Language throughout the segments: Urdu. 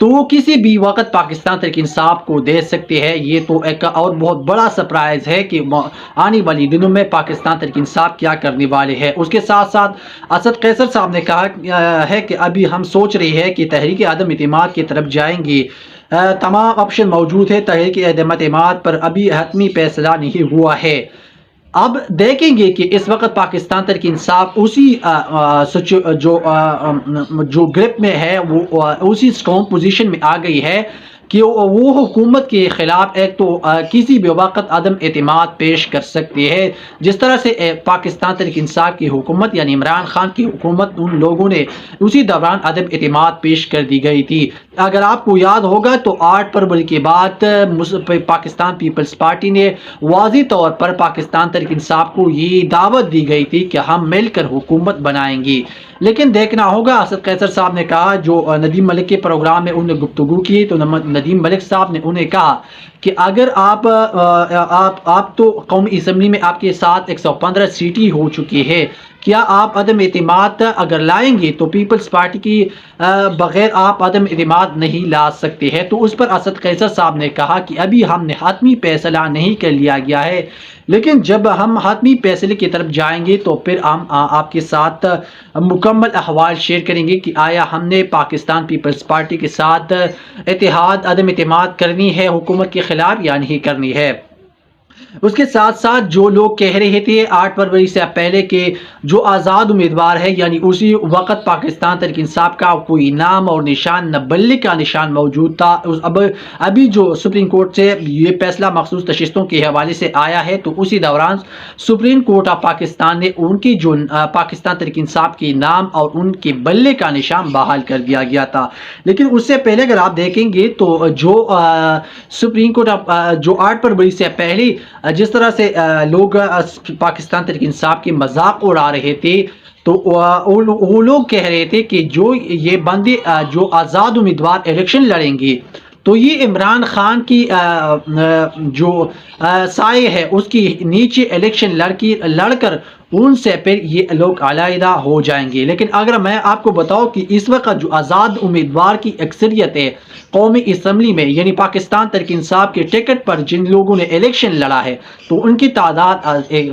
تو وہ کسی بھی وقت پاکستان تحریک انصاف کو دے سکتے ہیں. یہ تو ایک اور بہت بڑا سرپرائز ہے کہ آنے والی دنوں میں پاکستان تحریک انصاف کیا کرنے والے ہیں. اس کے ساتھ ساتھ اسد قیصر صاحب نے کہا ہے کہ ابھی ہم سوچ رہے ہیں کہ تحریک عدم اعتماد کی طرف جائیں گے. تمام آپشن موجود ہے. تحریک عدم اعتماد پر ابھی حتمی فیصلہ نہیں ہوا ہے. اب دیکھیں گے کہ اس وقت پاکستان تحریک انصاف اسی جو گرپ میں ہے، وہ اسی اسٹرانگ پوزیشن میں آ گئی ہے کہ وہ حکومت کے خلاف ایک تو کسی بھی وقت عدم اعتماد پیش کر سکتے ہیں. جس طرح سے پاکستان تحریک انصاف کی حکومت یعنی عمران خان کی حکومت، ان لوگوں نے اسی دوران عدم اعتماد پیش کر دی گئی تھی. اگر آپ کو یاد ہوگا تو 8 فروری کے بعد پاکستان پیپلز پارٹی نے واضح طور پر پاکستان تحریک انصاف کو یہ دعوت دی گئی تھی کہ ہم مل کر حکومت بنائیں گے. لیکن دیکھنا ہوگا. اسد قیصر صاحب نے کہا، جو ندیم ملک کے پروگرام میں انہوں نے گفتگو کی تو ندیم ملک صاحب نے انہیں کہا کہ اگر آپ تو قومی اسمبلی میں آپ کے ساتھ 115 سیٹیں ہو چکی ہے، کیا آپ عدم اعتماد اگر لائیں گے تو پیپلز پارٹی کی بغیر آپ عدم اعتماد نہیں لا سکتے ہیں. تو اس پر اسد قیصر صاحب نے کہا کہ ابھی ہم نے حتمی فیصلہ نہیں کر لیا گیا ہے، لیکن جب ہم حتمی فیصلے کی طرف جائیں گے تو پھر ہم آپ کے ساتھ مکمل احوال شیئر کریں گے کہ آیا ہم نے پاکستان پیپلز پارٹی کے ساتھ اتحاد عدم اعتماد کرنی ہے حکومت کے خلاف یا نہیں کرنی ہے. اس کے ساتھ ساتھ جو لوگ کہہ رہے تھے 8 فروری سے پہلے کے جو آزاد امیدوار ہے، یعنی اسی وقت پاکستان تحریک انصاف کا کوئی نام اور نشان نہ بلے کا نشان موجود تھا. ابھی جو سپریم کورٹ سے یہ فیصلہ مخصوص نشستوں کے حوالے سے آیا ہے، تو اسی دوران سپریم کورٹ آف پاکستان نے ان کی جو پاکستان تحریک انصاف کے نام اور ان کے بلے کا نشان بحال کر دیا گیا تھا. لیکن اس سے پہلے اگر آپ دیکھیں گے تو جو سپریم کورٹ جو 8 فروری سے پہلے جس طرح سے لوگ پاکستان تحریک انصاف کی مذاق اڑا رہے تھے، تو وہ لوگ کہہ رہے تھے کہ جو یہ بندے جو آزاد امیدوار الیکشن لڑیں گے تو یہ عمران خان کی جو سائے ہے اس کی نیچے الیکشن لڑ کر ان سے پھر یہ لوگ علیحدہ ہو جائیں گے. لیکن اگر میں آپ کو بتاؤں کہ اس وقت جو آزاد امیدوار کی اکثریت ہے قومی اسمبلی میں، یعنی پاکستان تحریک انصاف کے ٹکٹ پر جن لوگوں نے الیکشن لڑا ہے، تو ان کی تعداد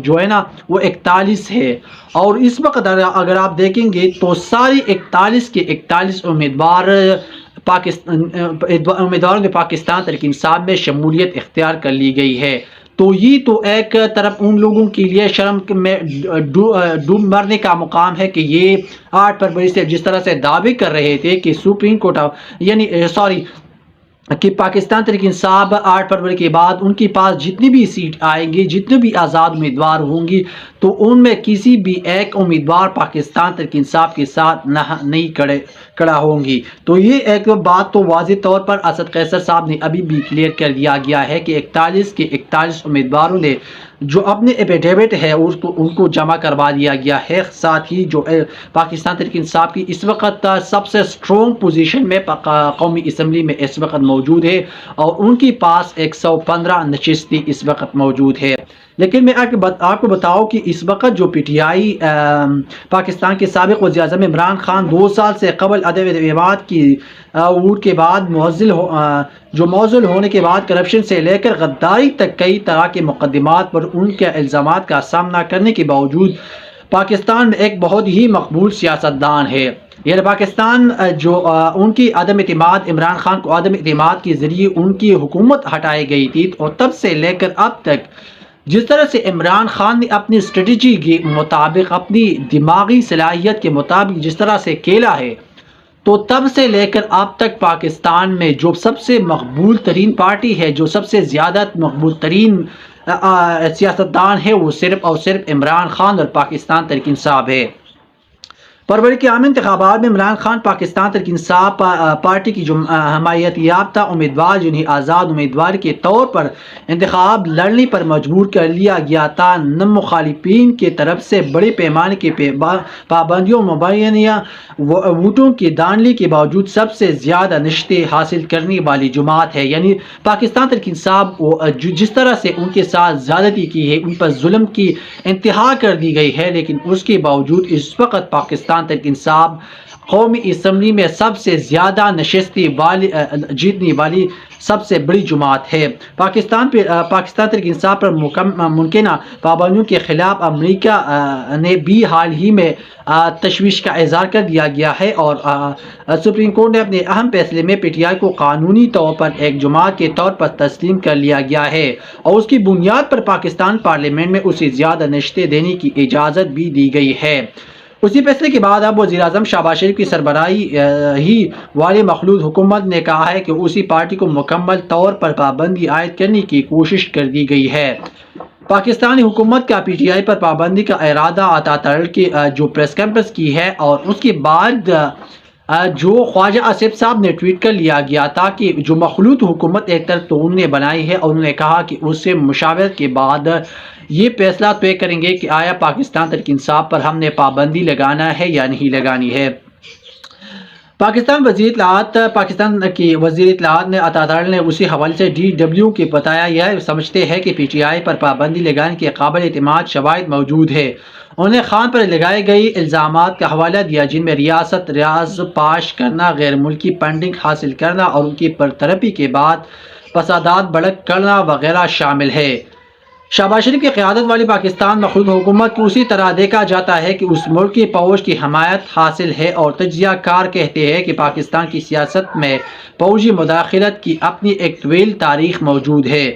جو ہے نا وہ 41 ہے. اور اس وقت اگر آپ دیکھیں گے تو ساری 41 کے 41 امیدواروں نے پاکستان تحریک انصاف میں شمولیت اختیار کر لی گئی ہے. تو یہ تو ایک طرف ان لوگوں کے لیے شرم میں ڈوب مرنے کا مقام ہے کہ یہ 8 فروری سے جس طرح سے دعوے کر رہے تھے کہ سپریم کورٹ کہ پاکستان تحریک انصاف 8 فروری کے بعد ان کے پاس جتنی بھی سیٹ آئیں گی، جتنے بھی آزاد امیدوار ہوں گی، تو ان میں کسی بھی ایک امیدوار پاکستان تحریک انصاف کے ساتھ نہیں کھڑا ہوں گی. تو یہ ایک بات تو واضح طور پر اسد قیصر صاحب نے ابھی بھی کلیئر کر دیا گیا ہے کہ 41 کے 41 امیدواروں نے جو اپنے ایفیڈیوٹ ہے ان کو جمع کروا دیا گیا ہے. ساتھ ہی جو پاکستان تحریک انصاف کی اس وقت سب سے اسٹرانگ پوزیشن میں قومی اسمبلی میں اس وقت موجود ہے اور ان کے پاس 115 نشستیں اس وقت موجود ہے. لیکن میں آپ کو بتاؤں کہ اس وقت جو پی ٹی آئی پاکستان کے سابق وزیر اعظم عمران خان 2 سال سے قبل عدم اعتماد کی عبور کے بعد موزل ہونے کے بعد کرپشن سے لے کر غداری تک کئی طرح کے مقدمات پر ان کے الزامات کا سامنا کرنے کے باوجود پاکستان میں ایک بہت ہی مقبول سیاستدان ہے. یعنی پاکستان جو ان کی عدم اعتماد، عمران خان کو عدم اعتماد کے ذریعے ان کی حکومت ہٹائی گئی تھی، اور تب سے لے کر اب تک جس طرح سے عمران خان نے اپنی اسٹریٹجی کے مطابق، اپنی دماغی صلاحیت کے مطابق جس طرح سے کھیلا ہے، تو تب سے لے کر اب تک پاکستان میں جو سب سے مقبول ترین پارٹی ہے، جو سب سے زیادہ مقبول ترین سیاستدان ہے، وہ صرف اور صرف عمران خان اور پاکستان تحریک انصاف ہے. فروری کے عام انتخابات میں عمران خان پاکستان تحریک انصاف پارٹی کی جو حمایت یافتہ امیدوار جنہیں آزاد امیدوار کے طور پر انتخاب لڑنے پر مجبور کر لیا گیا تھا، مخالفین کی طرف سے بڑے پیمانے کے پابندیوں مبینہ ووٹوں کی دھاندلی کے باوجود سب سے زیادہ نشستیں حاصل کرنے والی جماعت ہے. یعنی پاکستان تحریک انصاف جس طرح سے ان کے ساتھ زیادتی کی ہے، ان پر ظلم کی انتہا کر دی گئی ہے، لیکن اس کے باوجود اس وقت پاکستان پاکستان تحریک انصاف قومی اسمبلی میں سب سے زیادہ نشستیں جیتنے والی سب سے بڑی جماعت ہے۔ پاکستان تحریک انصاف پر ممکنہ پابندیوں کے خلاف امریکہ نے بھی حال ہی میں تشویش کا اظہار کر دیا گیا ہے، اور سپریم کورٹ نے اپنے اہم فیصلے میں پی ٹی آئی کو قانونی طور پر ایک جماعت کے طور پر تسلیم کر لیا گیا ہے، اور اس کی بنیاد پر پاکستان پارلیمنٹ میں اسے زیادہ نشستیں دینے کی اجازت بھی دی گئی ہے۔ اسی فیصلے کے بعد اب وزیر اعظم شہباز شریف کی سربراہی والی مخلوط حکومت نے کہا ہے کہ اسی پارٹی کو مکمل طور پر پابندی عائد کرنے کی کوشش کر دی گئی ہے۔ پاکستانی حکومت کا پی ٹی آئی پر پابندی کا ارادہ عطا کی جو پریس کانفرنس کی ہے، اور اس کے بعد جو خواجہ آصف صاحب نے ٹویٹ کر لیا گیا تھا کہ جو مخلوط حکومت ایک طرف تو انہوں نے بنائی ہے، اور انہوں نے کہا کہ اس سے مشاورت کے بعد یہ فیصلہ طے کریں گے کہ آیا پاکستان تحریک انصاف پر ہم نے پابندی لگانا ہے یا نہیں لگانی ہے۔ پاکستان کی وزیر اطلاعات نے عطا نے اسی حوالے سے ڈی ڈبلیو کے بتایا یہ سمجھتے ہیں کہ پی ٹی آئی پر پابندی لگانے کے قابل اعتماد شواہد موجود ہے۔ انہوں نے خان پر لگائے گئے الزامات کا حوالہ دیا جن میں ریاست ریاض پاش کرنا، غیر ملکی فنڈنگ حاصل کرنا اور ان کی برطرفی کے بعد فسادات بڑک کرنا وغیرہ شامل ہے۔ شہباز شریف کی قیادت والی پاکستان مخلوط حکومت کو اسی طرح دیکھا جاتا ہے کہ اس ملک کی فوج کی حمایت حاصل ہے، اور تجزیہ کار کہتے ہیں کہ پاکستان کی سیاست میں فوجی مداخلت کی اپنی ایک طویل تاریخ موجود ہے۔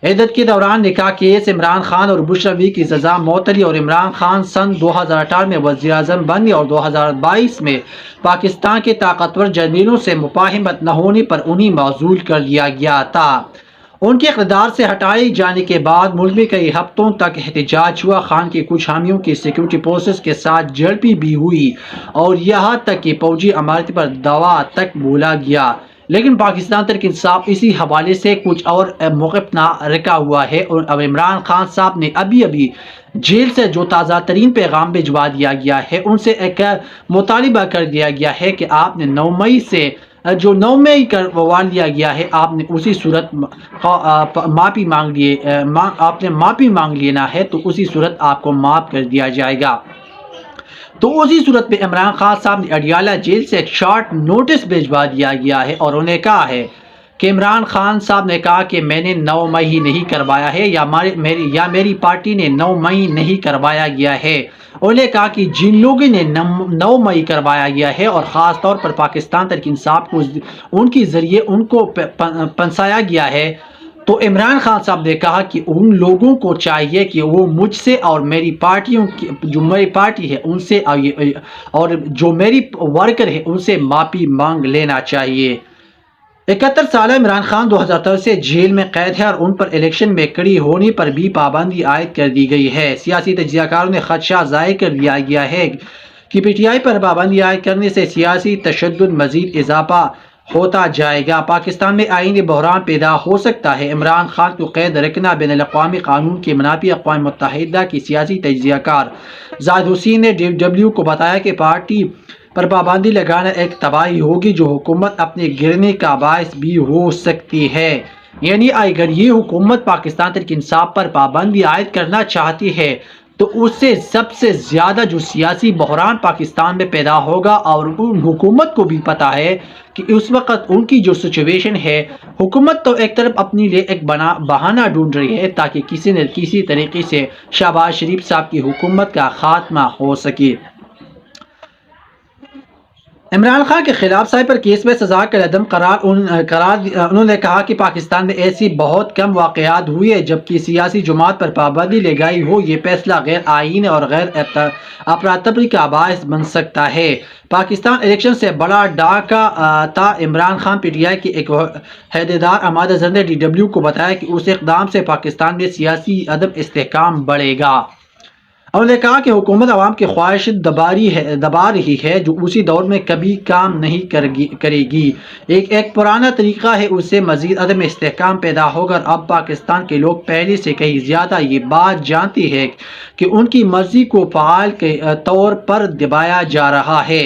عدت کے دوران نکاح کیس عمران خان اور بشرا بی کی سزا معطلی، اور عمران خان سن 2018 میں وزیر اعظم بننے اور 2022 میں پاکستان کے طاقتور جرنیلوں سے مفاہمت نہ ہونے پر انہیں معزول کر دیا گیا تھا۔ ان کے اقتدار سے ہٹائے جانے کے بعد ملک میں کئی ہفتوں تک احتجاج ہوا، خان کے کچھ حامیوں کی سیکیورٹی فورسز کے ساتھ جھڑپیں بھی ہوئی، اور یہاں تک کہ فوجی عمارت پر دباؤ تک بولا گیا، لیکن پاکستان تحریک انصاف اسی حوالے سے کچھ اور موقف نہ رکھا ہوا ہے۔ اور اب عمران خان صاحب نے ابھی جیل سے جو تازہ ترین پیغام بھجوا دیا گیا ہے، ان سے ایک مطالبہ کر دیا گیا ہے کہ آپ نے 9 مئی سے جو 9 مئی کروا لیا گیا ہے، آپ نے اسی صورت معافی مانگ لیے، آپ نے معافی مانگ لینا ہے تو اسی صورت آپ کو معاف کر دیا جائے گا۔ تو اسی صورت پہ عمران خان صاحب نے اڈیالہ جیل سے ایک شارٹ نوٹس بھجوا دیا گیا ہے، اور انہیں کہا ہے کہ عمران خان صاحب نے کہا کہ میں نے 9 مئی نہیں کروایا ہے، یا میری پارٹی نے 9 مئی نہیں کروایا گیا ہے۔ انہوں نے کہا کہ جن لوگوں نے 9 مئی کروایا گیا ہے، اور خاص طور پر پاکستان تحریک انصاف کو ان کے ذریعے ان کو پنسایا گیا ہے، تو عمران خان صاحب نے کہا کہ ان لوگوں کو چاہیے کہ وہ مجھ سے اور میری پارٹیوں کی جو میری پارٹی ہے ان سے اور جو میری ورکر ہے ان سے معافی مانگ لینا چاہیے۔ 71 سالہ عمران خان 2013 سے جیل میں قید ہے، اور ان پر الیکشن میں کھڑی ہونے پر بھی پابندی عائد کر دی گئی ہے۔ سیاسی تجزیہ کاروں نے خدشہ ظاہر کر دیا گیا ہے کہ پی ٹی آئی پر پابندی عائد کرنے سے سیاسی تشدد مزید اضافہ ہوتا جائے گا، پاکستان میں آئینی بحران پیدا ہو سکتا ہے۔ عمران خان کو قید رکھنا بین الاقوامی قانون کے منافی اقوام متحدہ کی سیاسی تجزیہ کار زاہد حسین نے ڈی ڈبلیو کو بتایا کہ پارٹی پر پابندی لگانا ایک تباہی ہوگی جو حکومت اپنے گرنے کا باعث بھی ہو سکتی ہے۔ یعنی اگر یہ حکومت پاکستان تحریک انصاف پر پابندی عائد کرنا چاہتی ہے تو اس سے سب سے زیادہ جو سیاسی بحران پاکستان میں پیدا ہوگا، اور ان حکومت کو بھی پتہ ہے کہ اس وقت ان کی جو سچویشن ہے، حکومت تو ایک طرف اپنے لیے ایک بہانہ ڈھونڈ رہی ہے تاکہ کسی نہ کسی طریقے سے شہباز شریف صاحب کی حکومت کا خاتمہ ہو سکے۔ عمران خان کے خلاف سائبر کیس میں سزا کا عدم قرار انہوں نے کہا کہ پاکستان میں ایسی بہت کم واقعات ہوئی ہیں جبکہ سیاسی جماعت پر پابندی لگائی ہو، یہ فیصلہ غیر آئینی اور غیر افراتفری کا باعث بن سکتا ہے۔ پاکستان الیکشن سے بڑا ڈاکہ تھا۔ Imran Khan P T I کے ایک عہدیدار اماد اظہر نے ڈی ڈبلیو کو بتایا کہ اس اقدام سے پاکستان میں سیاسی عدم استحکام بڑھے گا۔ انہوں نے کہا کہ حکومت عوام کی خواہش دبا رہی ہے جو اسی دور میں کبھی کام نہیں کرے گی۔ ایک پرانا طریقہ ہے، اس سے مزید عدم استحکام پیدا ہوگا، اور اب پاکستان کے لوگ پہلے سے کہیں زیادہ یہ بات جانتے ہیں کہ ان کی مرضی کو فعال کے طور پر دبایا جا رہا ہے۔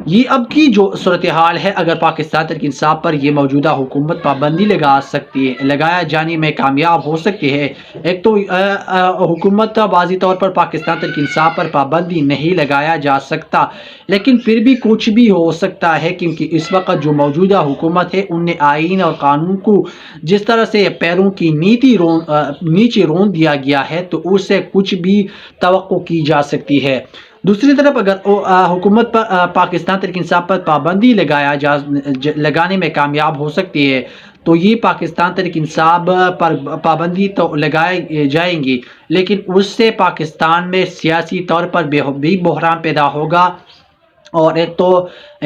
یہ اب کی جو صورتحال ہے، اگر پاکستان تحریک انصاف پر یہ موجودہ حکومت پابندی لگایا جانے میں کامیاب ہو سکتی ہے۔ ایک تو حکومت واضح طور پر پاکستان تحریک انصاف پر پابندی نہیں لگایا جا سکتا، لیکن پھر بھی کچھ بھی ہو سکتا ہے، کیونکہ اس وقت جو موجودہ حکومت ہے ان نے آئین اور قانون کو جس طرح سے پیروں کی نیچے رون دیا گیا ہے، تو اس سے کچھ بھی توقع کی جا سکتی ہے۔ دوسری طرف اگر حکومت پر پاکستان تحریک انصاف پر پابندی لگانے میں کامیاب ہو سکتی ہے، تو یہ پاکستان تحریک انصاف پر پابندی تو لگائے جائیں گی، لیکن اس سے پاکستان میں سیاسی طور پر بھی بحران پیدا ہوگا، اور ایک تو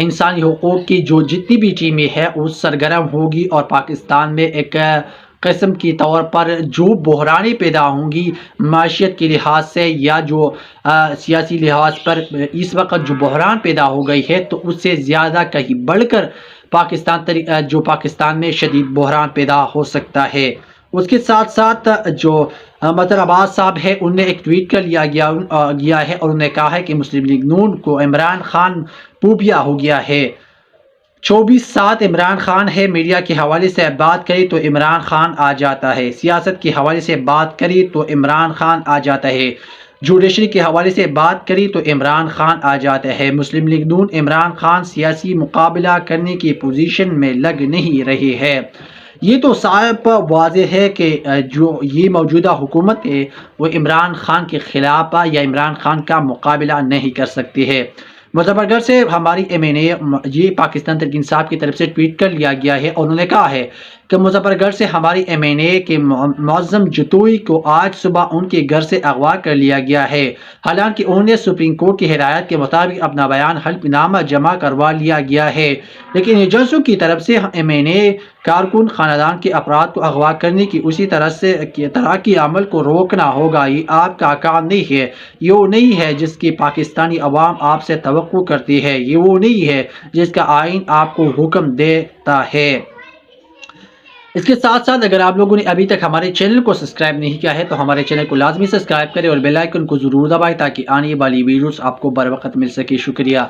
انسانی حقوق کی جو جتنی بھی ٹیمیں ہیں وہ سرگرم ہوگی، اور پاکستان میں ایک قسم کی طور پر جو بحرانیں پیدا ہوں گی معیشت کے لحاظ سے یا جو سیاسی لحاظ پر اس وقت جو بحران پیدا ہو گئی ہے، تو اس سے زیادہ کہیں بڑھ کر پاکستان میں شدید بحران پیدا ہو سکتا ہے۔ اس کے ساتھ ساتھ جو مظہر عباس صاحب ہے، ان نے ایک ٹویٹ کر لیا گیا ہے، اور انہوں نے کہا ہے کہ مسلم لیگ نون کو عمران خان پوبیا ہو گیا ہے۔ 24/7 عمران خان ہے، میڈیا کے حوالے سے بات کری تو عمران خان آ جاتا ہے، سیاست کے حوالے سے بات کری تو عمران خان آ جاتا ہے، جوڈیشری کے حوالے سے بات کری تو عمران خان آ جاتا ہے۔ مسلم لیگ نون عمران خان سیاسی مقابلہ کرنے کی پوزیشن میں لگ نہیں رہی ہے۔ یہ تو صاحب واضح ہے کہ جو یہ موجودہ حکومت ہے وہ عمران خان کے خلاف یا عمران خان کا مقابلہ نہیں کر سکتی ہے۔ مظفر گڑھ سے ہماری MNA یہ پاکستان تحریک انصاف کی طرف سے ٹویٹ کر لیا گیا ہے، اور انہوں نے کہا ہے کہ مظفر گڑھ سے ہماری MNA کے معظم جتوئی کو آج صبح ان کے گھر سے اغوا کر لیا گیا ہے، حالانکہ انہوں نے سپریم کورٹ کی ہدایت کے مطابق اپنا بیان حلف نامہ جمع کروا لیا گیا ہے، لیکن ایجنسیوں کی طرف سے MNA کارکن خاندان کے افراد کو اغوا کرنے کی اسی طرح کی عمل کو روکنا ہوگا۔ یہ آپ کا کام نہیں ہے، یہ وہ نہیں ہے جس کی پاکستانی عوام آپ سے توقع کرتی ہے، یہ وہ نہیں ہے جس کا آئین آپ کو حکم دیتا ہے۔ اس کے ساتھ ساتھ اگر آپ لوگوں نے ابھی تک ہمارے چینل کو سبسکرائب نہیں کیا ہے تو ہمارے چینل کو لازمی سبسکرائب کریں اور بیل آئیکن کو ضرور دبائیں تاکہ آنے والی ویڈیوز آپ کو بر وقت مل سکے۔ شکریہ۔